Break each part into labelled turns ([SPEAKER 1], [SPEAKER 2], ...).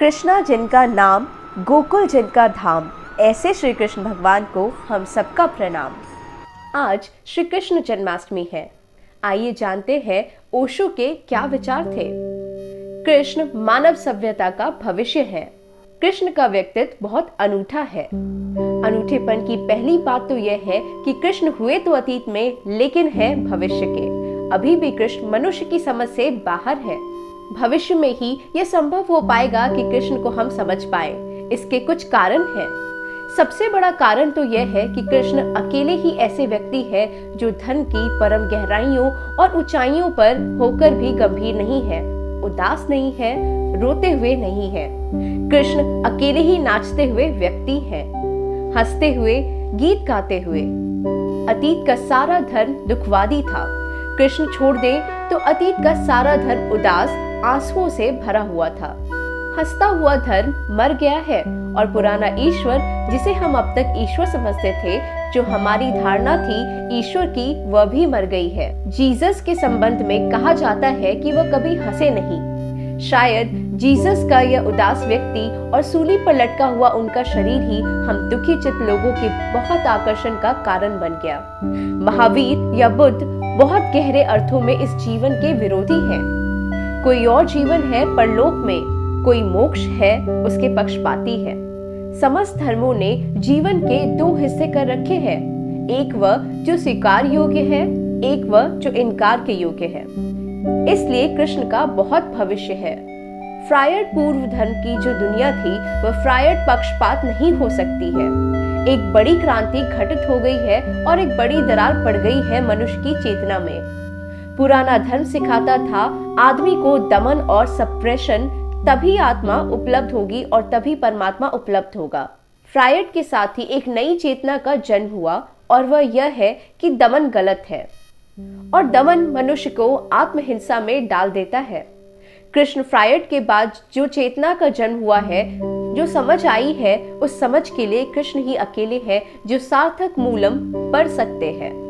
[SPEAKER 1] कृष्णा जिनका नाम, गोकुल जिनका धाम, ऐसे श्री कृष्ण भगवान को हम सबका प्रणाम। आज श्री कृष्ण जन्माष्टमी है। आइए जानते हैं ओशो के क्या विचार थे। कृष्ण मानव सभ्यता का भविष्य है। कृष्ण का व्यक्तित्व बहुत अनूठा है। अनूठेपन की पहली बात तो यह है कि कृष्ण हुए तो अतीत में, लेकिन है भविष्य के। अभी भी कृष्ण मनुष्य की समझ से बाहर है। भविष्य में ही यह संभव हो पाएगा कि कृष्ण को हम समझ पाए। इसके कुछ कारण हैं। सबसे बड़ा कारण तो यह है कि कृष्ण अकेले ही ऐसे व्यक्ति है जो धन की परम गहराइयों और ऊंचाइयों पर होकर भी गंभीर नहीं है, उदास नहीं है, रोते हुए नहीं है। कृष्ण अकेले ही नाचते हुए व्यक्ति है, हंसते हुए, गीत गाते हुए। अतीत का सारा धर्म दुखवादी था। कृष्ण छोड़ दे तो अतीत का सारा धर्म उदास आंसुओं से भरा हुआ था। हंसता हुआ धर्म मर गया है और पुराना ईश्वर, जिसे हम अब तक ईश्वर समझते थे, जो हमारी धारणा थी ईश्वर की, वह भी मर गई है। जीसस के संबंध में कहा जाता है कि वह कभी हंसे नहीं। शायद जीसस का यह उदास व्यक्ति और सूली पर लटका हुआ उनका शरीर ही हम दुखी चित्त लोगों के बहुत आकर्षण का कारण बन गया। महावीर या बुद्ध बहुत गहरे अर्थों में इस जीवन के विरोधी हैं। कोई और जीवन है परलोक में, कोई मोक्ष है उसके पक्षपाती है। समस्त धर्मों ने जीवन के दो हिस्से कर रखे हैं, एक वह जो स्वीकार योग्य है, एक वह जो इनकार के योग्य है। इसलिए कृष्ण का बहुत भविष्य है। फ्रायड पूर्व धर्म की जो दुनिया थी वह फ्रायड पक्षपात नहीं हो सकती है। एक बड़ी क्रांति घटित हो गई है और एक बड़ी दरार पड़ गई है मनुष्य की चेतना में। पुराना धर्म सिखाता था आदमी को दमन और सप्रेशन, तभी आत्मा उपलब्ध होगी और तभी परमात्मा उपलब्ध होगा। फ्रायड के साथ ही एक नई चेतना का जन्म हुआ और वह यह है कि दमन गलत है और दमन मनुष्य को आत्महिंसा में डाल देता है। कृष्ण फ्रायड के बाद जो चेतना का जन्म हुआ है, जो समझ आई है, उस समझ के लिए कृष्ण ही अकेले हैं जो सार्थक मूलम पढ़ सकते हैं।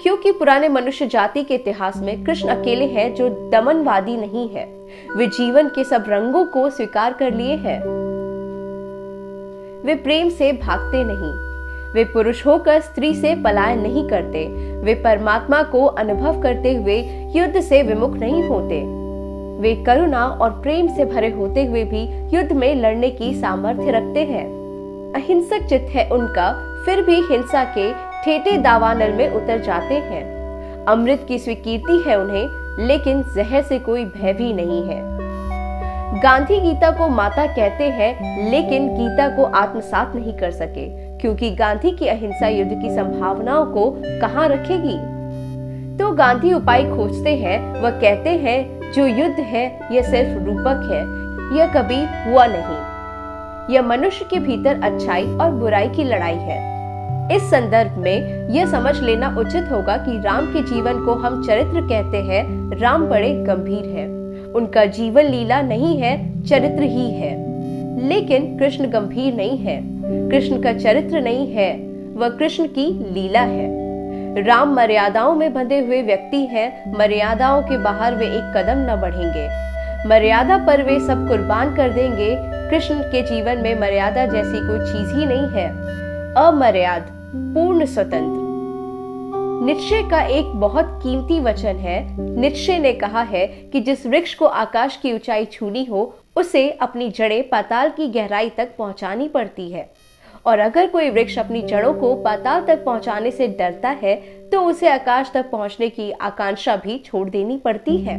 [SPEAKER 1] क्योंकि पुराने मनुष्य जाति के इतिहास में कृष्ण अकेले हैं जो दमनवादी नहीं है। वे जीवन के सब रंगों को स्वीकार कर लिए हैं। वे प्रेम से भागते नहीं। वे पुरुष होकर स्त्री से पलायन नहीं करते। वे परमात्मा को अनुभव करते हुए युद्ध से विमुख नहीं होते। वे करुणा और प्रेम से भरे होते हुए भी युद्ध में लड़ने की सामर्थ्य रखते हैं। अहिंसक चित्त है उनका, फिर भी हिंसा के ठेठे दावानल में उतर जाते हैं। अमृत की स्वीकृति है उन्हें, लेकिन जहर से कोई भय भी नहीं है। गांधी गीता को माता कहते हैं, लेकिन गीता को आत्मसात नहीं कर सके, क्योंकि गांधी की अहिंसा युद्ध की संभावनाओं को कहां रखेगी। तो गांधी उपाय खोजते हैं। वह कहते हैं जो युद्ध है यह सिर्फ रूपक है, यह कभी हुआ नहीं। यह मनुष्य के भीतर अच्छाई और बुराई की लड़ाई है। इस संदर्भ में यह समझ लेना उचित होगा कि राम के जीवन को हम चरित्र कहते हैं। राम बड़े गंभीर है। उनका जीवन लीला नहीं है, चरित्र ही है। लेकिन कृष्ण गंभीर नहीं है। कृष्ण का चरित्र नहीं है, वह कृष्ण की लीला है। राम मर्यादाओं में बंधे हुए व्यक्ति हैं। मर्यादाओं के बाहर वे एक कदम न बढ़ेंगे। मर्यादा पर वे सब कुर्बान कर देंगे। कृष्ण के जीवन में मर्यादा जैसी कोई चीज ही नहीं है। अमर्याद, पूर्ण स्वतंत्र। नीत्शे का एक बहुत कीमती वचन है। नीत्शे ने कहा है कि जिस वृक्ष को आकाश की ऊंचाई छूनी हो, उसे अपनी जड़ें पाताल की गहराई तक पहुंचानी पड़ती है। और अगर कोई वृक्ष अपनी जड़ों को पाताल तक पहुंचाने से डरता है, तो उसे आकाश तक पहुंचने की आकांक्षा भी छोड़ देनी पड़ती है।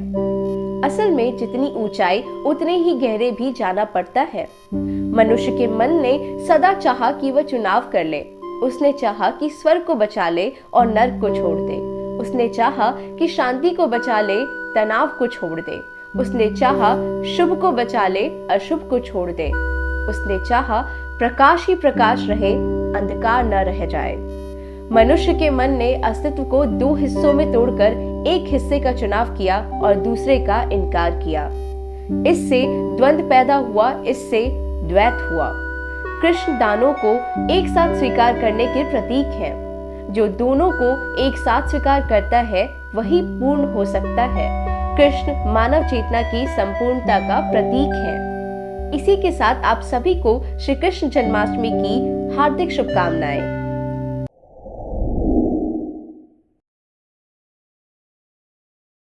[SPEAKER 1] असल में जितनी ऊंचाई उतने ही गहरे भी जाना पड़ता है। मनुष्य के मन ने सदा चाहा कि वह चुनाव कर ले। उसने चाहा कि स्वर्ग को बचा ले और नर्क को छोड़ दे। उसने चाहा कि शांति को बचा ले, तनाव को छोड़ दे। उसने चाहा शुभ को बचा ले, अशुभ को छोड़ दे। उसने चाहा प्रकाश ही प्रकाश रहे, अंधकार न रह जाए। मनुष्य के मन ने अस्तित्व को दो हिस्सों में तोड़कर एक हिस्से का चुनाव किया और दूसरे का इनकार किया। इससे द्वंद्व पैदा हुआ, इससे द्वैत हुआ। कृष्ण दानों को एक साथ स्वीकार करने के प्रतीक हैं। जो दोनों को एक साथ स्वीकार करता है वही पूर्ण हो सकता है। कृष्ण मानव चेतना की संपूर्णता का प्रतीक है। इसी के साथ आप सभी को श्री कृष्ण जन्माष्टमी की हार्दिक शुभकामनाएं।